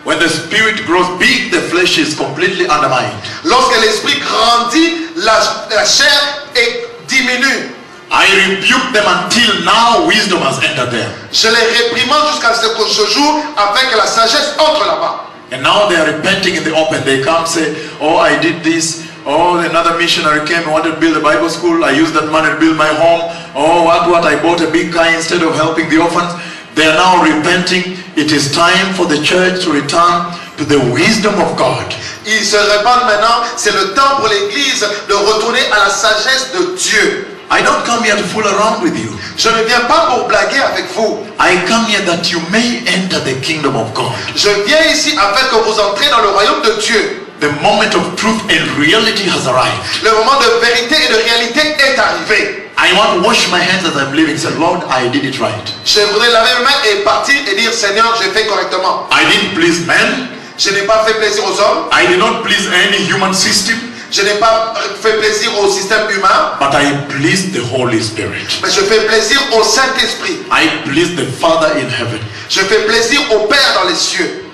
When the spirit grows big, the flesh is completely undermined. Lorsque l'esprit grandit, la chair est diminue. I rebuke them until now wisdom has entered there. Je les réprimande jusqu'à ce que ce jour, afin que la sagesse entre là-bas. And now they are repenting in the open. They come say, oh, I did this. Oh, another missionary came and wanted to build a Bible school. I used that money to build my home. Oh, what? I bought a big car instead of helping the orphans. They are now repenting. It is time for the church to return to the wisdom of God. Ils se répandent maintenant. C'est le temps pour l'Église de retourner à la sagesse de Dieu. I don't come here to fool around with you. Je ne viens pas pour blaguer avec vous. I come here that you may enter the kingdom of God. Je viens ici afin que vous entrez dans le royaume de Dieu. The moment of truth and reality has arrived. Le moment de vérité et de réalité est arrivé. I want to wash my hands as I'm leaving. Say, Lord, I did it right. Je voudrais laver mes mains et partir et dire, Seigneur, j'ai fait correctement. I didn't please men. Je n'ai pas fait plaisir aux hommes. I did not please any human system. Je n'ai pas fait plaisir au système humain. But I pleased the Holy Spirit. Mais je fais plaisir au Saint-Esprit. I pleased the Father in heaven. Je fais plaisir au Père dans les cieux.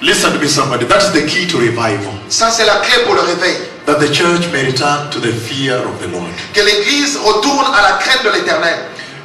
Listen to me, somebody. That's the key to revival. Ça, c'est la clé pour le réveil. That the church may return to the fear of the Lord. Que l'Église retourne à la crainte de l'Éternel.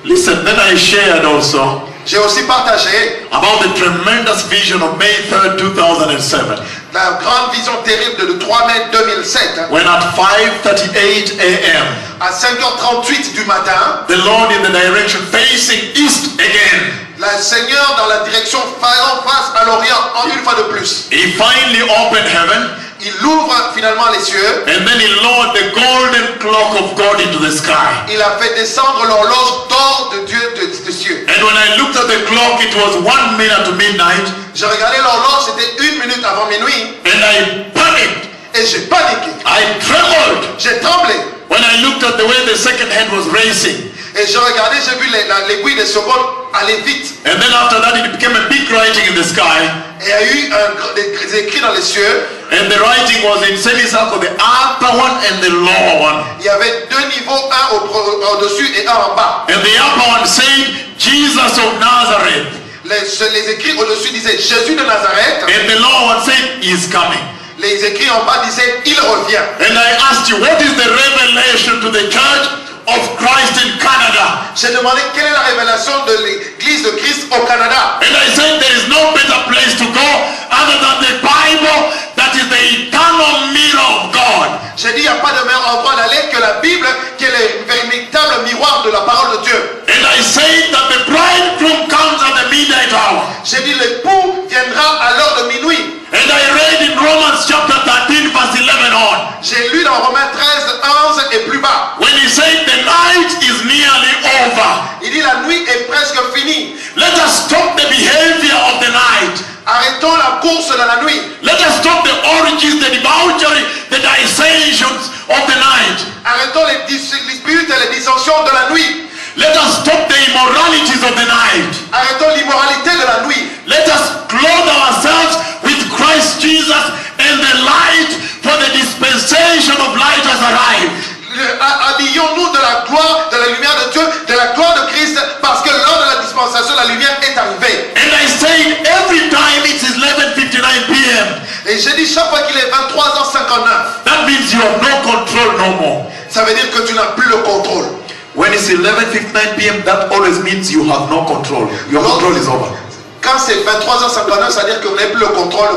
Listen, then I shared also J'ai aussi partagé about the tremendous vision of May 3rd, 2007. la grande vision terrible de 3 mai 2007. When at 5:38 a.m. À 5h38 du matin, the Lord in the direction facing east again. le Seigneur dans la direction faisant face à l'Orient en une fois de plus. He finally opened heaven. Il ouvre finalement les cieux. And then he lowered the golden clock of God into the sky. Il a fait descendre l'horloge d'or de Dieu des cieux. And when I looked at the clock, it was 1 minute to midnight. J'ai regardé l'horloge, c'était 1 minute avant minuit. And I panicked. Et j'ai paniqué. I trembled. J'ai tremblé. When I looked at the way the second hand was racing. Et j'ai regardé, j'ai vu l'aiguille des secondes aller vite. And then after that it became a big writing in the sky. Et il y a eu des écrits dans les cieux. And the writing was in semicircle, the upper one and the lower one. Il y avait 2 niveaux, un au-dessus et un en bas. And the upper one said, Jesus of Nazareth. Les écrits au-dessus disaient Jésus de Nazareth. And the lower one said, He is coming. Les écrits en bas disaient il revient. And I asked you, what is the revelation to the church of Christ in Canada? J'ai demandé quelle est la révélation de l'église de Christ au Canada. And I said there is no better place to go other than the Bible, that is the eternal mirror of God. J'ai dit il n'y a pas de meilleur endroit d'aller que la Bible, qui est le véritable miroir de la parole de Dieu. And I said that the bridegroom comes at the midnight hour. J'ai dit l'époux viendra à l'heure de minuit. And I read in Romans chapter 13 verse 11 on. J'ai lu dans Romains 13, 11 et plus bas. When he said the night is nearly over. Il dit la nuit est presque finie. Let us stop the behavior of the night. Arrêtons la course de la nuit. Let us stop the orgies, the debauchery, the dissensions of the night. Arrêtons les disputes et les dissensions de la nuit. Let us stop the immoralities of the night. Arrêtons l'immoralité de la nuit. Let us clothe ourselves with Christ Jesus, and the light for the dispensation of light has arrived. Habillons-nous de la gloire, de la lumière de Dieu, de la gloire de Christ, parce que lors de la dispensation, la lumière est arrivée. And I said every time it is 11:59 p.m. Et j'ai dit chaque fois qu'il est 23h59. That means you have no control no more. Ça veut dire que tu n'as plus le contrôle. When it's 11:59 p.m., that always means you have no control. Your control is over. Quand c'est 23h59, ça veut dire que vous n'avez plus le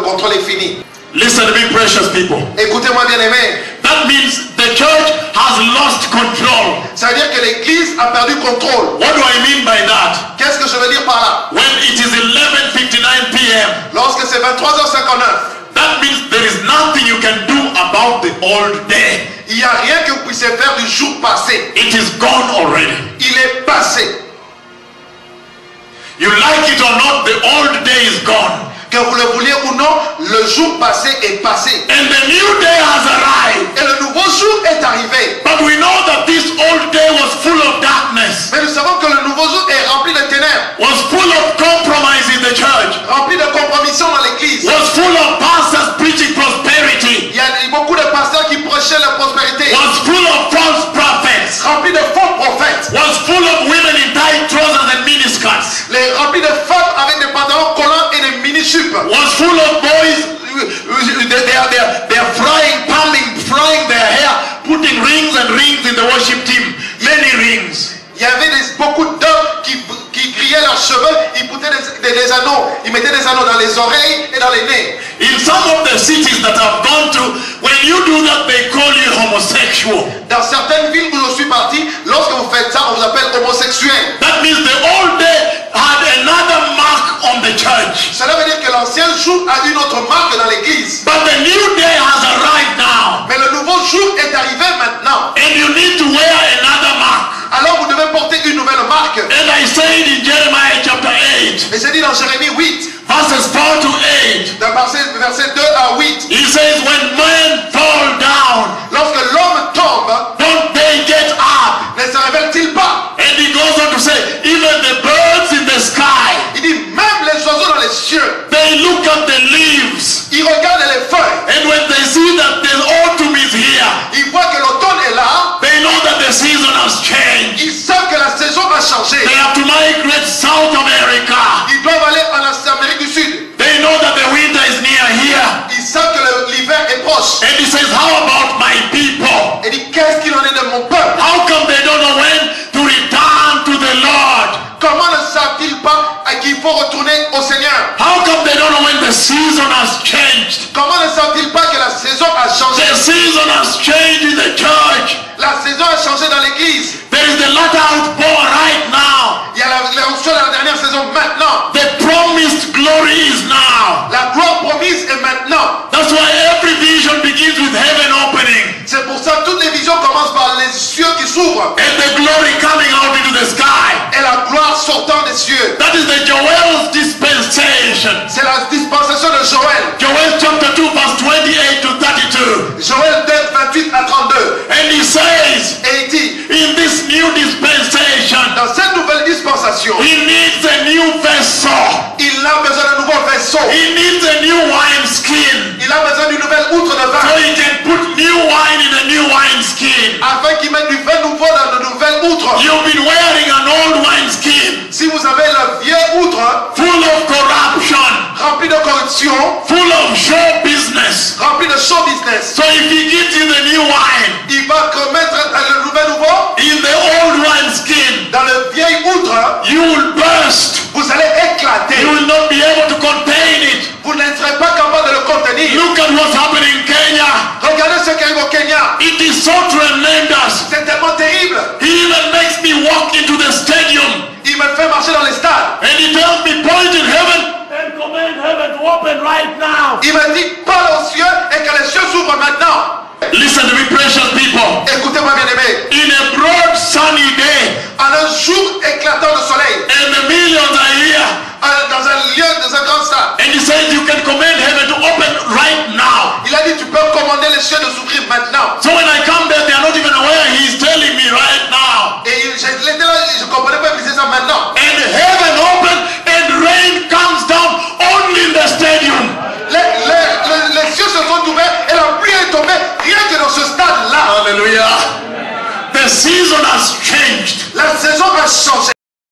contrôle est fini. Listen to me, precious people. Écoutez-moi bien aimé. That means the church has lost control. Ça veut dire que l'église a perdu contrôle. What do I mean by that? Qu'est-ce que je veux dire par là? When it is 11:59 p.m. Lorsque c'est 23h59. That means there is nothing you can do about the old day. Il n'y a rien que vous puissiez faire du jour passé. It is gone already. Il est passé. You like it or not, the old day is gone. Que vous le vouliez ou non, le jour passé est passé. And the new day has arrived. Et le nouveau jour est arrivé. But we know that this old day was full of darkness. Mais nous savons que le nouveau jour est rempli de ténèbres. Was full of compromise in the church. Rempli de compromission dans l'église. Was full of pastors preaching prosperity. Il y a beaucoup de pasteurs qui prêchaient la prospérité. Was full of false prophets. Rempli de faux prophètes. Was full of women in tight trousers and miniskirts. Rempli de femmes avec des pantalons collants et des mini-jupes. Was was full of boys. They are frying their hair, putting rings and rings in the worship team. Many rings. Il y avait beaucoup d'hommes qui grillaient leurs cheveux, ils mettaient des anneaux, ils mettaient des anneaux dans les oreilles et dans les nez. In some of the cities that I've gone to, when you do that, they call you homosexual. Dans certaines villes où je suis parti, lorsque vous faites ça, on vous appelle homosexuel. That means the old day had another mark on the church. Cela veut dire que l'ancien jour a une autre marque dans l'église. But the new day has arrived now. Mais le nouveau jour est arrivé maintenant. And you need to wear another mark. Alors vous devez porter une nouvelle marque. And I said in Jeremiah chapter 8. Et c'est dit dans Jérémie 8. Verses 4 to 8. Dans verset 2 à 8. He says when men fall down. Lorsque l'homme tombe. Don't they get up? Ne se révèle-t-il pas? And he goes on to say even the birds in the sky. Il dit même les oiseaux dans les cieux. They look at the leaves. Ils regardent les feuilles. And when they see that the autumn is here. Ils voient que l'automne est là. They know that the season has changed. Ils savent que la saison a changé. They have to migrate South America. Ils doivent aller en Amérique du Sud. They know that the winter is near here. Ils savent que l'hiver est proche. And he says, how about my people? Il dit qu'est-ce qu'il en est de mon peuple? How come they don't know when to return to the Lord? Comment ne savent-ils pas qu'il faut retourner au Seigneur? How come they don't know when the season has changed? Comment ne savent-ils pas que la saison a changé? The season has changed in the church. La saison a changé dans l'église. There is the latter outpour right now. Il y a l'onction de la dernière saison maintenant. The promised glory is now. La gloire promise est maintenant. That's why every vision begins with heaven opening. C'est pour ça que toutes les visions commencent par les cieux qui s'ouvrent. And the glory coming out into the sky. Et la gloire sortant des cieux. That is the Joel's dispensation. C'est la dispensation de Joël. Joel chapter 2 verse 28 to 32. Joël 2, 28 à 32. And he says, Et il dit, in this new dispensation, dans cette nouvelle dispensation, he needs a new vessel. il a besoin d'un nouveau vaisseau. He needs a new wine skin. Il a besoin d'une nouvelle outre de So vin. he can put new wine in a new wine skin. Afin qu'il mette du vin nouveau dans de nouvelles outres. You've been wearing an old wine skin, Si vous avez le vieux outre full of corruption, rempli de corruption, full of show business. rempli de show business, So if he gives you the new wine il va mettre le nouveau in the old wine skin, dans le vieil outre. you will burst. Vous allez éclater. You will not be able to contain it. Vous ne serez pas capable de le contenir. Look at what's happening in Kenya. Regardez ce qui arrive au Kenya. It is so tremendous. C'est tellement terrible. He even makes me walk into the stadium Il me fait marcher dans les stades. and he tells me point in heaven and command heaven to open right now. Il me dit parle aux cieux et que les cieux s'ouvrent maintenant. Listen to me, precious people. Écoutez-moi bien aimé. In a broad sunny day En un jour éclatant de soleil, and the millions are here, dans un lieu, dans un grand stade, and he says you can command heaven to open right now. il a dit tu peux commander les cieux de s'ouvrir maintenant. So when I come there, they are not even aware he's telling me right now. Et j'étais là, je ne comprenais pas, il disait ça maintenant. And heaven opened and rain comes down only in the stadium. Les cieux se sont ouverts et la pluie est tombée rien que dans ce stade-là. Hallelujah. The season has changed. La saison a changé.